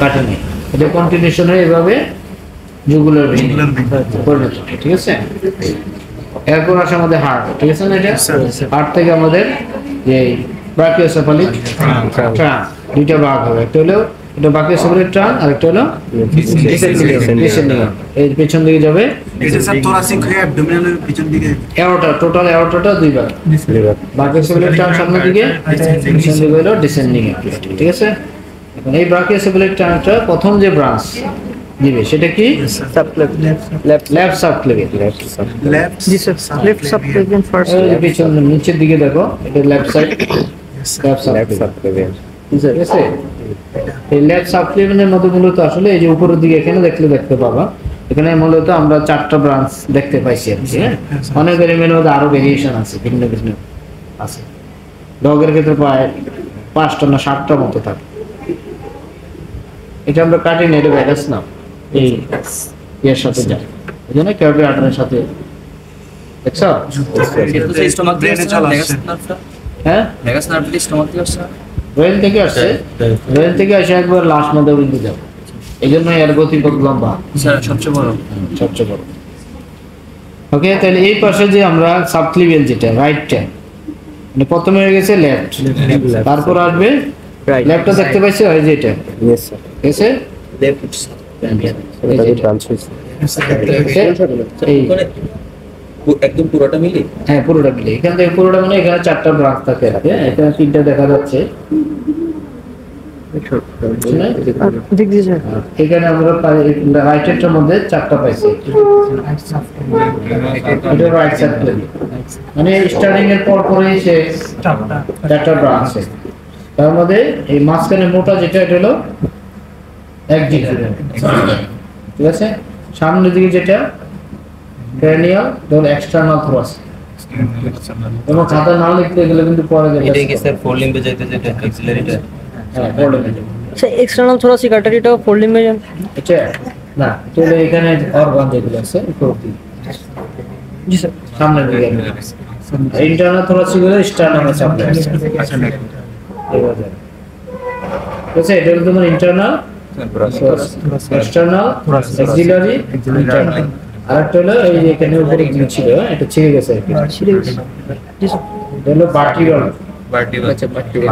কাটে নেই, এটা কন্টিনিউশন হয়ে এভাবে জুগুলার ভেইন পরিণত হয়, ঠিক আছে। এরপর আসে আমাদের হার্ট, ঠিক আছে না? এটা হার্ট থেকে আমাদের যে ব্রাকিওসেফালিক ট্রাঙ্ক দুইটা ভাগ হবে, একটা হলো এটা ব্রাকিওসেফালিক ট্রাঙ্ক আর একটা হলো ডিসেন্ডিং, এই পেছন দিকে যাবে। এটা স্যার থোরাসিক হয়ে অ্যাবডোমিনালের পিছন দিকে এরোটা, টোটাল এরোটাটা দুই ভাগ, ব্রাকিওসেফালিক ট্রাঙ্ক সামনের দিকে, পিছন দিকে হলো ডিসেন্ডিং, ঠিক আছে। এখন এই ব্রাকিওসেফালিক ট্রাঙ্কটা প্রথম যে ব্রাঞ্চ দিবে সেটা কি? Left subclavian. Left subclavian first পিছন নিচের দিকে দেখো, এটা লেফট সাইড, লেফট সাবক্লেভিয়ান, ঠিক আছে। এই লেফট সাবক্লেভিয়ানের মধ্যে মূলত আসলে এই যে উপরের দিকে এখানে দেখতে পাবা, এখানে মূলত আমরা 4টা ব্রাঞ্চ দেখতে পাইছি আর কি। হ্যাঁ, অনেক এলিমেন্টের মধ্যে আরো ভেরিয়েশন আছে, ভিন্ন ভিন্ন আছে। ডগের ক্ষেত্রে প্রায় 5টা না 7টার মতো থাকে। এটা আমরা কাটি না, এটা ভ্যাগাস না, এই এর সাথে যায়, এই জন্য ক্যারোটিড আর্টারির সাথে দেখছো। হ্যাঁ, ভেগাস নার্ভ স্টমাক দিয়ে আসছে, ব্রেন থেকে আসছে, ব্রেন থেকে এসে একবার লাস্ট মধ্যে বিন্দু যাবে, এই জন্য এর গতিপথ লম্বা, সবচেয়ে বড়। ওকে, তাহলে এই পাশে যে আমরা সাবক্লিভিয়াল যেটা রাইটটা, মানে প্রথমে হয়ে গেছে লেফট, তারপর আসবে লেফটটা দেখতে পাইছো, এই যে এটা এসে একদম পুরোটা মিলি। হ্যাঁ, পুরোটা মিলে এখান থেকে পুরোটা মানে এখানে 4টা ব্রাঞ্চ থাকে, এখানে 3টা দেখা যাচ্ছে। এখানে আমরা রাইটের মধ্যে 4টা পাইছি, এটা রাইট সাইড, মানে স্টার্টিং এর পর পরেই সে 4টা ব্রাঞ্চ। তার মধ্যে এই মাঝখানে মোটা যেটা, এটা হলো একজিলার, ঠিক আছে। সামনের দিকে যেটা ক্রেনিয়াল, ধর এক্সটার্নাল থোরাসিক, এবং খাতা না লিখতে গেলে কিন্তু পরে যাবে। এটা কি স্যার ফোর লিম্বে যাইতে যেটা এক্সিলারিটা? হ্যাঁ, ফোর লিম্বে। স্যার এক্সটার্নাল থোরাসিক আর্টারিটা ফোর লিম্বে যান এটা না, তাহলে এখানে অর্গান যেগুলো আছে উপর দিকে, জি স্যার, সামনের দিকে। ইন্টারনাল থোরাসিক হলো স্টার্নাল সাপ্লাই, আচ্ছা না এবার যাবে, ঠিক আছে। এটা হলো তোমার ইন্টারনাল, এক্সটার্নাল, এক্সিলারি, ইন্টারনাল। আরেকটা হলো এই যে এখানে উপরে কি ছিল, এটা ছিঁড়ে গেছে আর কি, ছিঁড়ে গেছে, জি স্যার। এটা হলো ভার্টিব্রাল,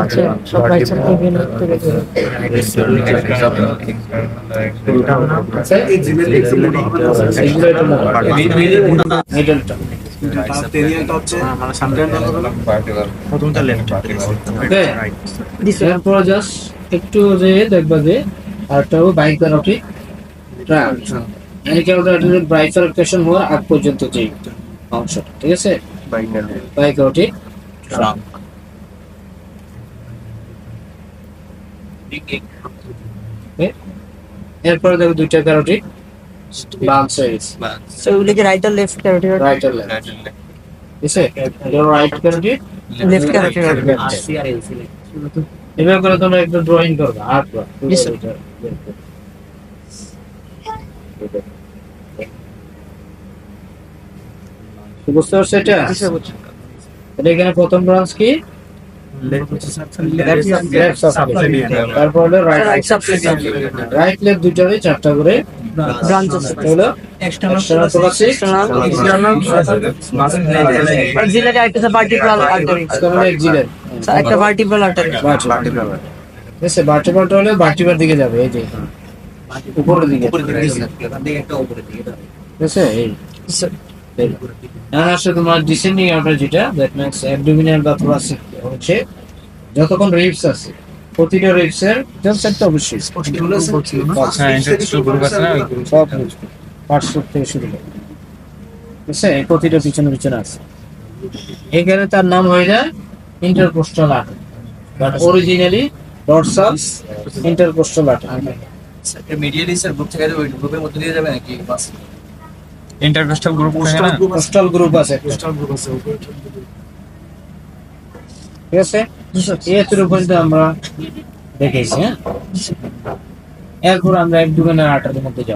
আচ্ছা সব রাইট সাইড থেকে আচ্ছা এক্সিলারি মিডলটা, টেরিয়ালটা হচ্ছে মানে সামটেরিয়াল হলো প্রথমটা লেফট, ওকে। এরপর জাস্ট একটু যে দেখবা যে আরেকটা হবে বাইক্যারোটিক ট্রাঙ্ক, ক্যারোটিড বাইফার্কেশন হওয়ার আগ পর্যন্ত যে অংশটা, ঠিক আছে, বাইক্যারোটিক ট্রাঙ্ক। এরপরে দেখো 2টা ক্যারোটিড ব্রাঞ্চ হয়ে গেছে, স্যার ওগুলো কি রাইট আর লেফট ক্যারোটিড? রাইট আর লেফট, ঠিক আছে। এটা right carotid, left carotid, RC আর এলসি। এভাবে করে তোমরা একটু ড্রয়িং করবে আর বুঝতে পারছো এটা? এটা এখানে প্রথম ব্রাঞ্চ কি? তারপর হলো রাইট সাবক্লেভিয়ান, রাইট লেফট দুইটারই 4টা করে ব্রাঞ্চ আছে, হলো external thoracic, axillary artery, vertebral artery, axillary, sir একটা ভার্টিব্রাল আর্টারি, এসে ভার্টিব্রালটা হলো ভার্টিব্রাল দিকে যাবে, এই যে উপরের দিকে, একটা উপরের দিকে যাবে, ঠিক আছে। এই আসলে তোমার ডিসেন্ডিং আউটার যেটা, দ্যাট মিন্স অ্যাবডোমিনাল বা থোরাসিক হচ্ছে, যতক্ষণ রিবস আছে প্রতিটা রিবসের সেটটা অবশ্যই সব পার্টস থেকে শুরু করে, ঠিক আছে, প্রতিটা পিছনে আছে। এখানে তার নাম হয়ে যায় intercostal artery, but originally dorsal intercostal artery. Medially sir group থেকে ওই গ্রুপের মধ্যে দিয়ে যাবে নাকি বাস? ইন্টারকোস্টাল গ্রুপ থাকে না, কোস্টাল গ্রুপ আছে, ঠিক আছে। এর উপরে আমরা দেখেছি। হ্যাঁ, এরপর আমরা এক দুজনের আর্টারির মধ্যে যাব।